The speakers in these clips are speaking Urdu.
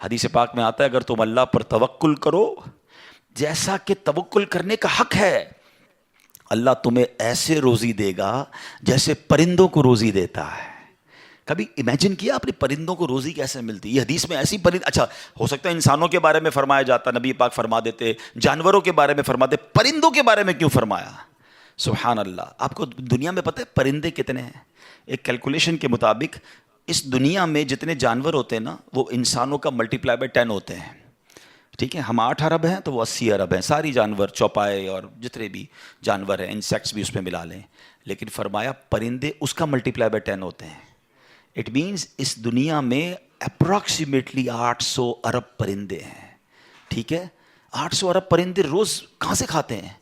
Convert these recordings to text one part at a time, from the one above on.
حدیث پاک میں آتا ہے اگر تم اللہ پر توکل کرو جیسا کہ توکل کرنے کا حق ہے، اللہ تمہیں ایسے روزی دے گا جیسے پرندوں کو روزی دیتا ہے۔ کبھی امیجن کیا آپ نے پرندوں کو روزی کیسے ملتی؟ یہ حدیث میں ایسی اچھا ہو سکتا ہے انسانوں کے بارے میں فرمایا جاتا، نبی پاک فرما دیتے، جانوروں کے بارے میں فرما دے، پرندوں کے بارے میں کیوں فرمایا؟ سبحان اللہ۔ آپ کو دنیا میں پتہ ہے پرندے کتنے ہیں؟ ایک کیلکولیشن کے مطابق اس دنیا میں جتنے جانور ہوتے ہیں نا وہ انسانوں کا ملٹیپلائی بائی 10 ہوتے ہیں، ٹھیک ہے؟ ہم 8 ارب ہیں تو وہ 80 ارب ہیں، ساری جانور، چوپائے اور جتنے بھی جانور ہیں، انسیکٹس بھی اس میں ملا لیں، لیکن فرمایا پرندے اس کا ملٹیپلائی بائی 10 ہوتے ہیں۔ اٹ مینس اس دنیا میں اپروکسیمیٹلی 800 ارب پرندے ہیں، ٹھیک ہے؟ 800 ارب پرندے روز کہاں سے کھاتے ہیں؟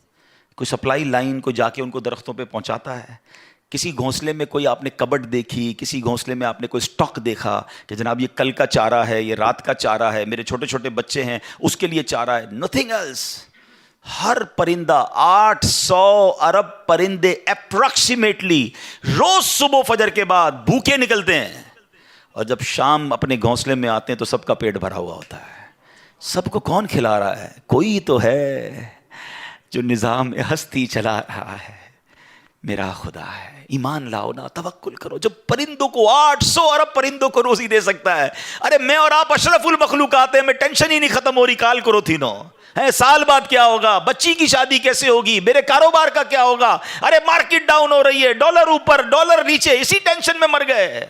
کوئی سپلائی لائن کو جا کے ان کو درختوں پہ پہنچاتا ہے؟ کسی گھونسلے میں کوئی آپ نے کبڈ دیکھی، کسی گھونسلے میں آپ نے کوئی سٹاک دیکھا کہ جناب یہ کل کا چارہ ہے، یہ رات کا چارہ ہے، میرے چھوٹے چھوٹے بچے ہیں اس کے لیے چارہ ہے؟ Nothing else. ہر پرندہ 800 ارب پرندے اپروکسیمیٹلی روز صبح فجر کے بعد بھوکے نکلتے ہیں، اور جب شام اپنے گھونسلے میں آتے ہیں تو سب کا پیٹ بھرا ہوا ہوتا ہے۔ سب کو کون کھلا رہا ہے؟ کوئی تو ہے جو نظام ہستی چلا رہا ہے، میرا خدا ہے۔ ایمان لاؤ نا، توکل کرو۔ جب پرندوں کو 800 ارب پرندوں کو روزی دے سکتا ہے، ارے میں اور آپ اشرف المخلوقات ہیں، میں ٹینشن ہی نہیں ختم ہو رہی، کال کرو تھی نو ہے، سال بعد کیا ہوگا، بچی کی شادی کیسے ہوگی، میرے کاروبار کا کیا ہوگا، ارے مارکیٹ ڈاؤن ہو رہی ہے، ڈالر اوپر ڈالر نیچے، اسی ٹینشن میں مر گئے۔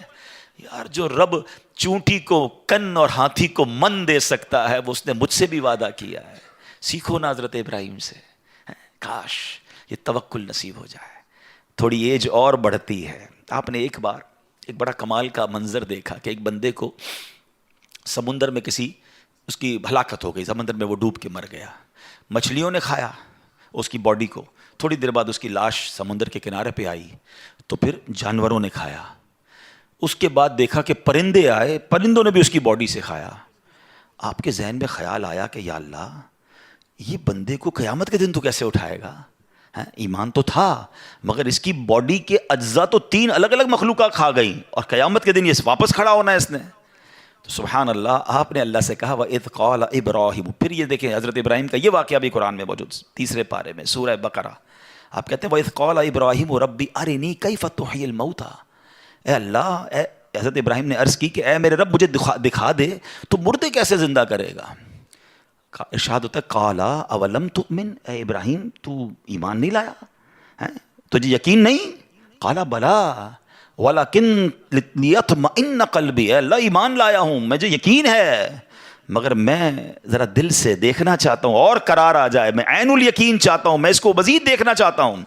یار جو رب چونٹی کو کن اور ہاتھی کو من دے سکتا ہے وہ اس نے مجھ سے بھی وعدہ کیا ہے۔ سیکھو نا حضرت ابراہیم سے، کاش یہ توکل نصیب ہو جائے۔ تھوڑی ایج اور بڑھتی ہے، آپ نے ایک بار ایک بڑا کمال کا منظر دیکھا کہ ایک بندے کو سمندر میں اس کی ہلاکت ہو گئی، سمندر میں وہ ڈوب کے مر گیا، مچھلیوں نے کھایا اس کی باڈی کو، تھوڑی دیر بعد اس کی لاش سمندر کے کنارے پہ آئی، تو پھر جانوروں نے کھایا، اس کے بعد دیکھا کہ پرندے آئے، پرندوں نے بھی اس کی باڈی سے کھایا۔ آپ کے ذہن میں خیال آیا کہ یا اللہ یہ بندے کو قیامت کے دن تو کیسے اٹھائے گا؟ ایمان تو تھا مگر اس کی باڈی کے اجزاء تو 3 الگ الگ مخلوقات کھا گئیں، اور قیامت کے دن یہ واپس کھڑا ہونا ہے اس نے۔ تو سبحان اللہ، آپ نے اللہ سے کہا وَإِذْ قَالَ إِبْرَاهِيمُ، پھر یہ دیکھیں حضرت ابراہیم کا یہ واقعہ بھی قرآن میں موجود، 3 پارے میں سورہ بقرہ۔ آپ کہتے ہیں وَإِذْ قَالَ إِبْرَاهِيمُ رَبِّ أَرِنِي كَيْفَ تُحْيِي الْمَوْتَى، اے اللہ، حضرت ابراہیم نے عرض کی کہ اے میرے رب مجھے دکھا دے تو مردے کیسے زندہ کرے گا؟ ارشاد ہوتا ہے قَالَ أَوَلَمْ تُؤْمِنْ، اے ابراہیم تو ایمان نہیں لایا، تجھے یقین نہیں؟ قَالَ بَلَىٰ وَلَكِنْ لِيَطْمَئِنَّ قَلْبِي، اے اللہ ایمان لایا ہوں، مجھے یقین ہے مگر میں ذرا دل سے دیکھنا چاہتا ہوں اور قرار آ جائے، میں عین الیقین چاہتا ہوں، میں اس کو مزید دیکھنا چاہتا ہوں۔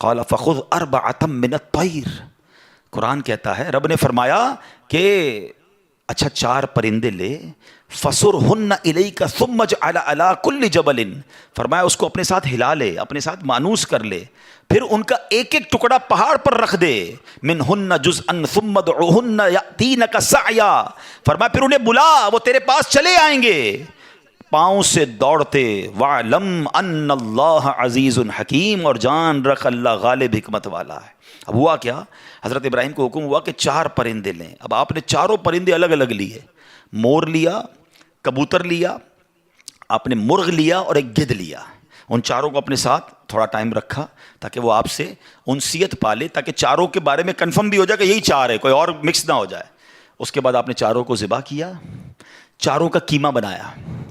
قَالَ فَخُذْ أَرْبَعَةً مِّنَ الطَّيْرِ، قرآن کہتا ہے رب نے فرمایا کہ اچھا 4 پرندے لے، فَصُرْهُنَّ إِلَيْكَ ثُمَّ اجْعَلْ عَلَىٰ كُلِّ جَبَلٍ، فرمایا اس کو اپنے ساتھ ہلا لے، اپنے ساتھ مانوس کر لے، پھر ان کا ایک ایک ٹکڑا پہاڑ پر رکھ دے، مِنْهُنَّ جُزْءًا ثُمَّ ادْعُوهُنَّ يَأْتِينَكَ سَعْيًا، فرمایا پھر انہیں بلا، وہ تیرے پاس چلے آئیں گے پاؤں سے دوڑتے، وَاعْلَمْ أَنَّ اللَّهَ عَزِيزٌ حَكِيمٌ، اور جان رکھ اللہ غالب حکمت والا ہے۔ اب ہوا کیا، حضرت ابراہیم کو حکم ہوا کہ 4 پرندے لیں۔ اب آپ نے چاروں پرندے الگ الگ لیے، مور لیا، کبوتر لیا، آپ نے مرغ لیا اور ایک گدھ لیا، ان چاروں کو اپنے ساتھ تھوڑا ٹائم رکھا تاکہ وہ آپ سے انسیت پالے، تاکہ چاروں کے بارے میں کنفرم بھی ہو جائے کہ یہی 4 ہے، کوئی اور مکس نہ ہو جائے۔ اس کے بعد آپ نے چاروں کو ذبح کیا، چاروں کا قیمہ بنایا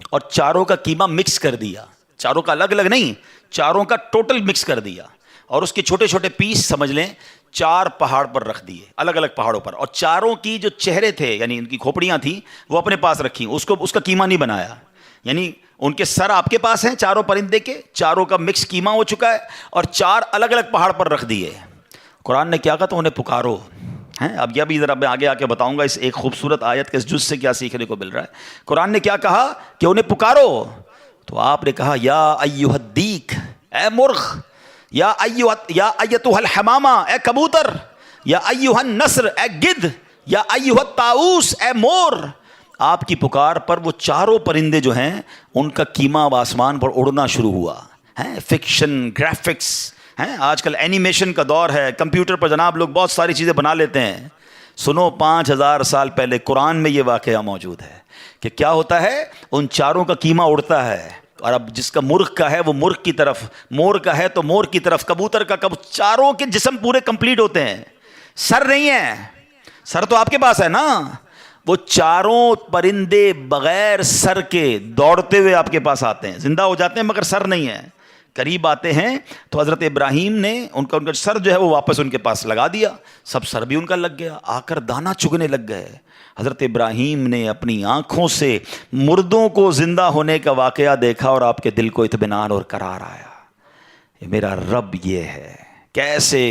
اور چاروں کا قیمہ مکس کر دیا، چاروں کا الگ الگ نہیں، چاروں کا ٹوٹل مکس کر دیا، اور اس کے چھوٹے چھوٹے پیس سمجھ لیں 4 پہاڑ پر رکھ دیے، الگ الگ پہاڑوں پر، اور چاروں کی جو چہرے تھے یعنی ان کی کھوپڑیاں تھیں وہ اپنے پاس رکھیں، اس کا قیمہ نہیں بنایا، یعنی ان کے سر آپ کے پاس ہیں چاروں پرندے کے، چاروں کا مکس قیمہ ہو چکا ہے، اور 4 الگ الگ پہاڑ پر رکھ دیے۔ قرآن نے کیا کہا تو انہیں پکارو ہیں، اب یہ بھی ذرا میں آگے آ کے بتاؤں گا اس ایک خوبصورت آیت کے اس جز سے کیا سیکھنے کو مل رہا ہے۔ قرآن نے کیا کہا کہ انہیں پکارو، تو آپ نے کہا یا ایھا الدیک، اے مرغ، یا ایتھا الحمامہ، اے کبوتر، یا ایھا النسر، اے گدھ، یا ایھا الطاؤس، اے مور۔ آپ کی پکار پر وہ چاروں پرندے جو ہیں ان کا قیمہ اب آسمان پر اڑنا شروع ہوا ہے۔ فکشن، گرافکس ہیں، آج کل اینیمیشن کا دور ہے، کمپیوٹر پر جناب لوگ بہت ساری چیزیں بنا لیتے ہیں، سنو 5000 سال پہلے قرآن میں یہ واقعہ موجود ہے کہ کیا ہوتا ہے، ان چاروں کا کیما اڑتا ہے، اور اب جس کا مرغ کا ہے وہ مرغ کی طرف، مور کا ہے تو مور کی طرف، کبوتر کا چاروں کے جسم پورے کمپلیٹ ہوتے ہیں، سر نہیں ہے، سر تو آپ کے پاس ہے نا، وہ چاروں پرندے بغیر سر کے دوڑتے ہوئے آپ کے پاس آتے ہیں، زندہ ہو جاتے ہیں مگر سر نہیں ہے، قریب آتے ہیں تو حضرت ابراہیم نے ان کا سر جو ہے وہ واپس ان کے پاس لگا دیا، سب سر بھی ان کا لگ گیا، آ کر دانا چگنے لگ گئے۔ حضرت ابراہیم نے اپنی آنکھوں سے مردوں کو زندہ ہونے کا واقعہ دیکھا اور آپ کے دل کو اطمینان اور قرار آیا، یہ میرا رب یہ ہے۔ کیسے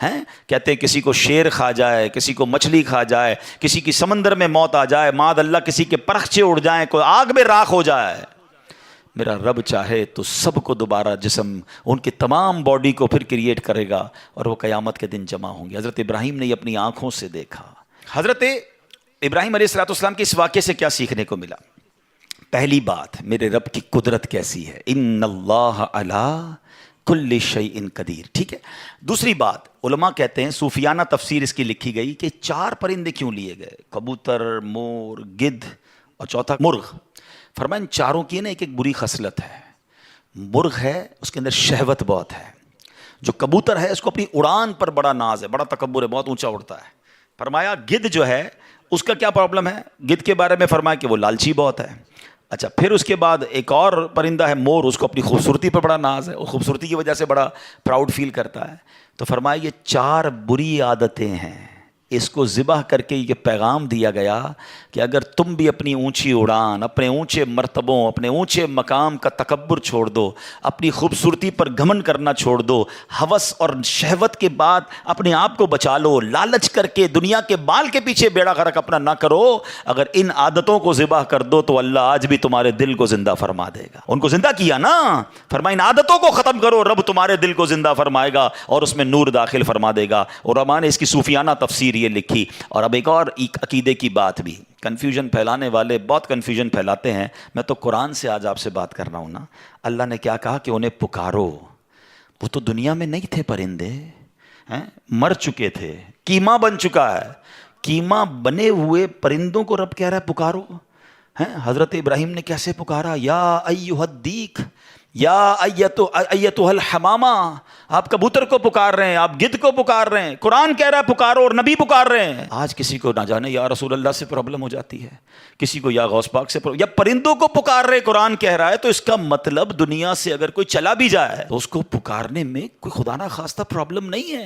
ہیں کہتے ہیں کسی کو شیر کھا جائے، کسی کو مچھلی کھا جائے، کسی کی سمندر میں موت آ جائے، معاذ اللہ کسی کے پرخچے اڑ جائیں، کوئی آگ میں راکھ ہو جائے، میرا رب چاہے تو سب کو دوبارہ جسم، ان کی تمام باڈی کو پھر کریٹ کرے گا اور وہ قیامت کے دن جمع ہوں گے۔ حضرت ابراہیم نے یہ اپنی آنکھوں سے دیکھا۔ حضرت ابراہیم علیہ السلام کے اس واقعے سے کیا سیکھنے کو ملا؟ پہلی بات، میرے رب کی قدرت کیسی ہے، ان اللہ علی کل شیء قدیر، ٹھیک ہے۔ دوسری بات، علماء کہتے ہیں، صوفیانہ تفسیر اس کی لکھی گئی کہ 4 پرندے کیوں لیے گئے، کبوتر، مور، گدھ اور چوتھا مرغ۔ فرمائیں ان چاروں کی نا ایک بری خصلت ہے۔ مرغ ہے اس کے اندر شہوت بہت ہے، جو کبوتر ہے اس کو اپنی اڑان پر بڑا ناز ہے، بڑا تکبر ہے، بہت اونچا اڑتا ہے۔ فرمایا گدھ جو ہے اس کا کیا پرابلم ہے، گدھ کے بارے میں فرمایا کہ وہ لالچی بہت ہے۔ اچھا، پھر اس کے بعد ایک اور پرندہ ہے مور، اس کو اپنی خوبصورتی پر بڑا ناز ہے، وہ خوبصورتی کی وجہ سے بڑا پراؤڈ فیل کرتا ہے۔ تو فرمایا یہ 4 بری عادتیں ہیں، اس کو ذبح کر کے یہ پیغام دیا گیا کہ اگر تم بھی اپنی اونچی اڑان، اپنے اونچے مرتبوں، اپنے اونچے مقام کا تکبر چھوڑ دو، اپنی خوبصورتی پر گھمنڈ کرنا چھوڑ دو، ہوس اور شہوت کے بعد اپنے آپ کو بچا لو، لالچ کر کے دنیا کے بال کے پیچھے بیڑا غرق اپنا نہ کرو، اگر ان عادتوں کو ذبح کر دو تو اللہ آج بھی تمہارے دل کو زندہ فرما دے گا۔ ان کو زندہ کیا نا، فرمایا ان عادتوں کو ختم کرو، رب تمہارے دل کو زندہ فرمائے گا اور اس میں نور داخل فرما دے گا۔ اور علماء نے اس کی صوفیانہ تفسیر یہ لکھی۔ اور اب ایک اور عقیدے کی بات بھی، کنفیوژن پھیلانے والے بہت کنفیوژن پھیلاتے ہیں، میں تو قرآن سے آج آپ سے بات کر رہا ہوں نا۔ اللہ نے کیا کہا کہ انہیں پکارو، وہ تو دنیا میں نہیں تھے، پرندے مر چکے تھے، کیما بن چکا ہے، کیما بنے ہوئے پرندوں کو رب کہہ رہا ہے پکارو۔ حضرت ابراہیم نے کیسے پکارا، یا ایھا الدیک، یا ایتھا الحمامہ، آپ کبوتر کو پکار رہے ہیں، آپ گدھ کو پکار رہے ہیں، قرآن کہہ رہا ہے پکارو اور نبی پکار رہے ہیں۔ آج کسی کو نہ جانے یا رسول اللہ سے پرابلم ہو جاتی ہے، کسی کو یا غوث پاک سے یا پرندوں کو پکار رہے، قرآن کہہ رہا ہے، تو اس کا مطلب دنیا سے اگر کوئی چلا بھی جائے تو اس کو پکارنے میں کوئی خدا نہ خواستہ پرابلم نہیں ہے۔